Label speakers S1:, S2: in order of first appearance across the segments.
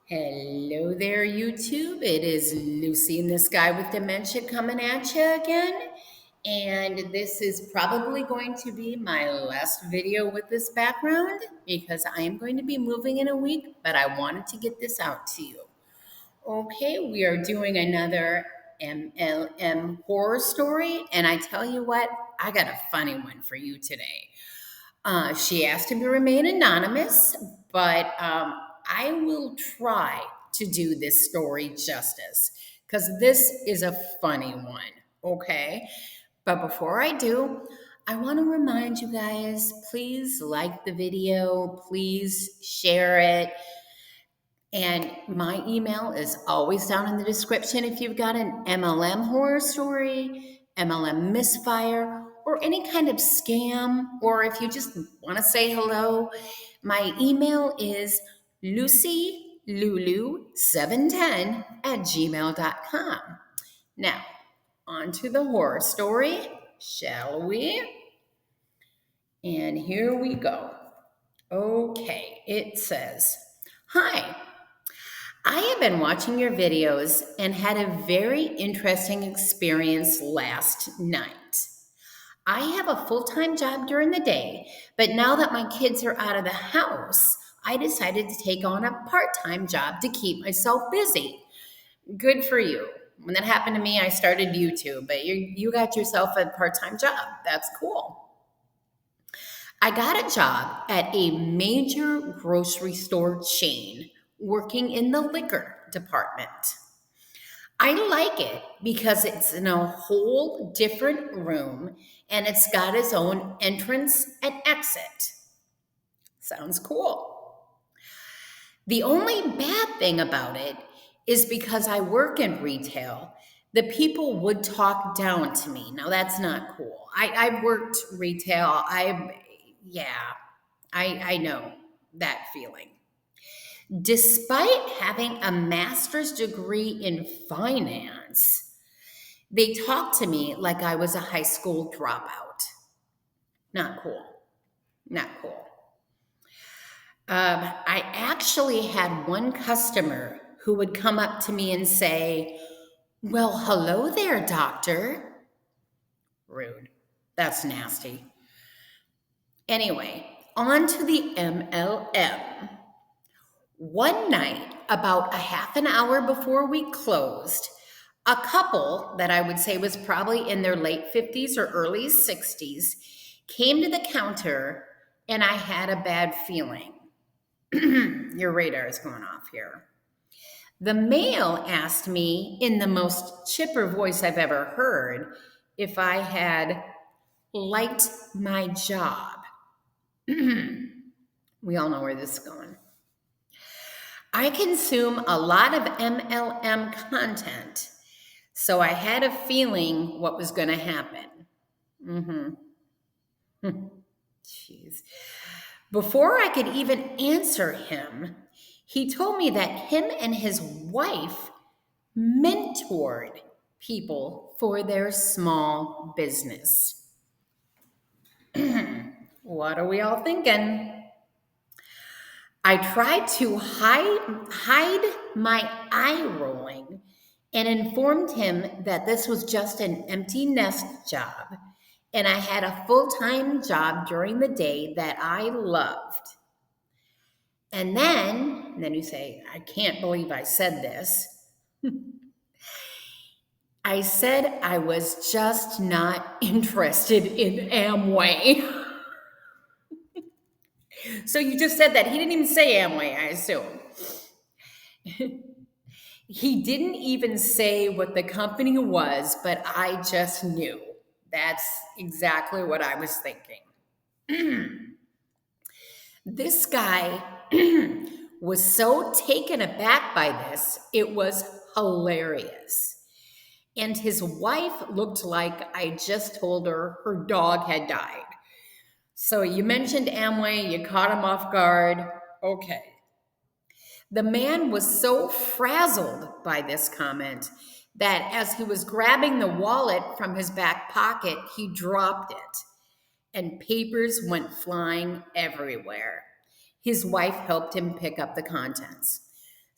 S1: Hello there, YouTube. It is Lucy in the Sky with Dementia coming at you again. And this is probably going to be my last video with this background because I am going to be moving in a week, but I wanted to get this out to you. Okay, we are doing another MLM horror story. And I tell you what, I got a funny one for you today. She asked him to remain anonymous, but I will try to do this story justice because this is a funny one, okay? But before I do, I want to remind you guys, please like the video, please share it. And my email is always down in the description if you've got an MLM horror story, MLM misfire, or any kind of scam, or if you just want to say hello. My email is lucylulu710@gmail.com. Now, on to the horror story, shall we? And here we go. Okay, it says, "Hi. I have been watching your videos and had a very interesting experience last night. I have a full-time job during the day, but now that my kids are out of the house, I decided to take on a part-time job to keep myself busy. Good for you. When that happened to me, I started YouTube, but you got yourself a part-time job. That's cool. I got a job at a major grocery store chain working in the liquor department. I like it because it's in a whole different room and it's got its own entrance and exit. Sounds cool. The only bad thing about it is because I work in retail, the people would talk down to me. Now that's not cool. I've worked retail. I know that feeling. Despite having a master's degree in finance, they talked to me like I was a high school dropout. Not cool. Not cool. I actually had one customer who would come up to me and say, "Well, hello there, doctor." Rude. That's nasty. Anyway, on to the MLM. One night, about a half an hour before we closed, a couple that I would say was probably in their late 50s or early 60s came to the counter, and I had a bad feeling. Your radar is going off here. The male asked me in the most chipper voice I've ever heard if I had liked my job. We all know where this is going. I consume a lot of MLM content, so I had a feeling what was going to happen. Jeez. Before I could even answer him, he told me that him and his wife mentored people for their small business. What are we all thinking? I tried to hide my eye rolling and informed him that this was just an empty nest job and I had a full-time job during the day that I loved. And then you say, "I can't believe I said this." I said I was just not interested in Amway. So you just said that. He didn't even say Amway, I assume. He didn't even say what the company was, but I just knew. That's exactly what I was thinking. This guy was so taken aback by this, it was hilarious. And his wife looked like I just told her dog had died. So you mentioned Amway, you caught him off guard. Okay. The man was so frazzled by this comment that as he was grabbing the wallet from his back pocket, he dropped it, and papers went flying everywhere. His wife helped him pick up the contents.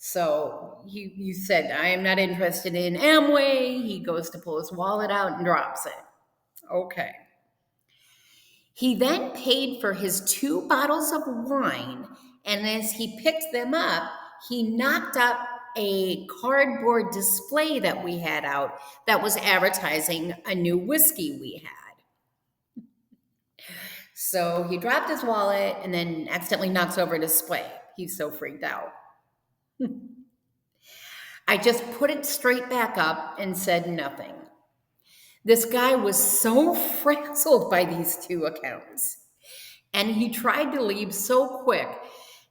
S1: So he said, I am not interested in Amway. He goes to pull his wallet out and drops it. Okay. He then paid for his 2 bottles of wine, and as he picked them up, he knocked up a cardboard display that we had out that was advertising a new whiskey we had. So he dropped his wallet and then accidentally knocks over a display. He's so freaked out. I just put it straight back up and said nothing. This guy was so frazzled by these 2 accounts, and he tried to leave so quick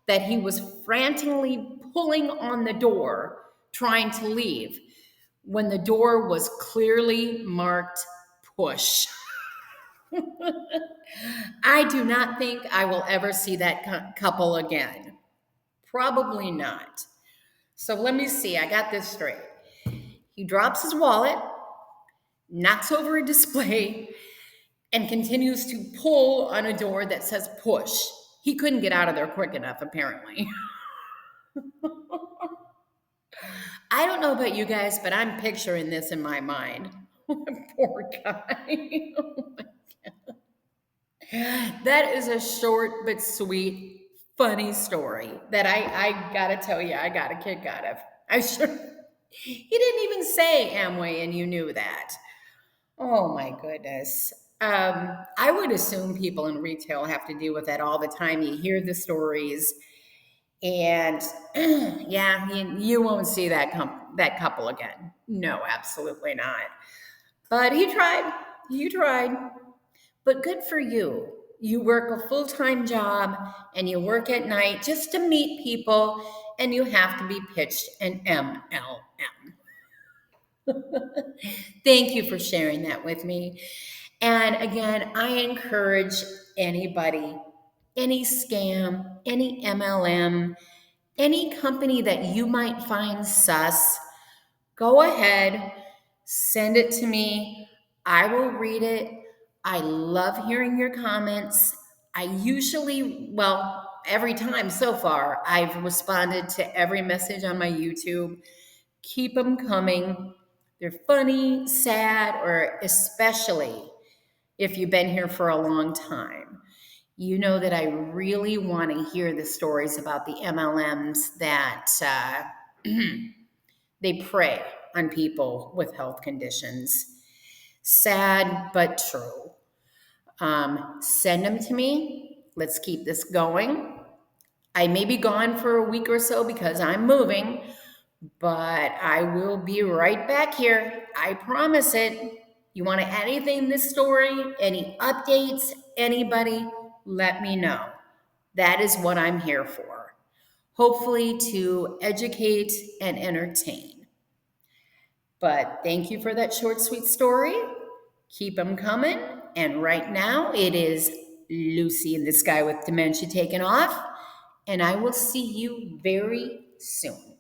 S1: that he was frantically pulling on the door, trying to leave, when the door was clearly marked push. I do not think I will ever see that couple again. Probably not. So let me see, I got this straight. He drops his wallet, knocks over a display, and continues to pull on a door that says push. He couldn't get out of there quick enough, apparently. I don't know about you guys, but I'm picturing this in my mind. Poor guy. Oh my God. That is a short but sweet, funny story that I gotta tell you, I got a kick out of. He didn't even say Amway, and you knew that. Oh my goodness. I would assume people in retail have to deal with that all the time. You hear the stories, and yeah, you won't see that couple again. No, absolutely not. But he tried. You tried. But good for you. You work a full-time job and you work at night just to meet people, and you have to be pitched an MLM. Thank you for sharing that with me. And again, I encourage anybody, any scam, any MLM, any company that you might find sus, go ahead, send it to me. I will read it. I love hearing your comments. I usually, well, every time so far, I've responded to every message on my YouTube. Keep them coming. They're funny, sad, or especially if you've been here for a long time. You know that I really want to hear the stories about the MLMs that they prey on people with health conditions. Sad, but true. Send them to me. Let's keep this going. I may be gone for a week or so because I'm moving, but I will be right back here. I promise it. You want to add anything in this story? Any updates? Anybody? Let me know. That is what I'm here for. Hopefully to educate and entertain. But thank you for that short, sweet story. Keep them coming. And right now it is Lucy in the Sky with Dementia taking off. And I will see you very soon.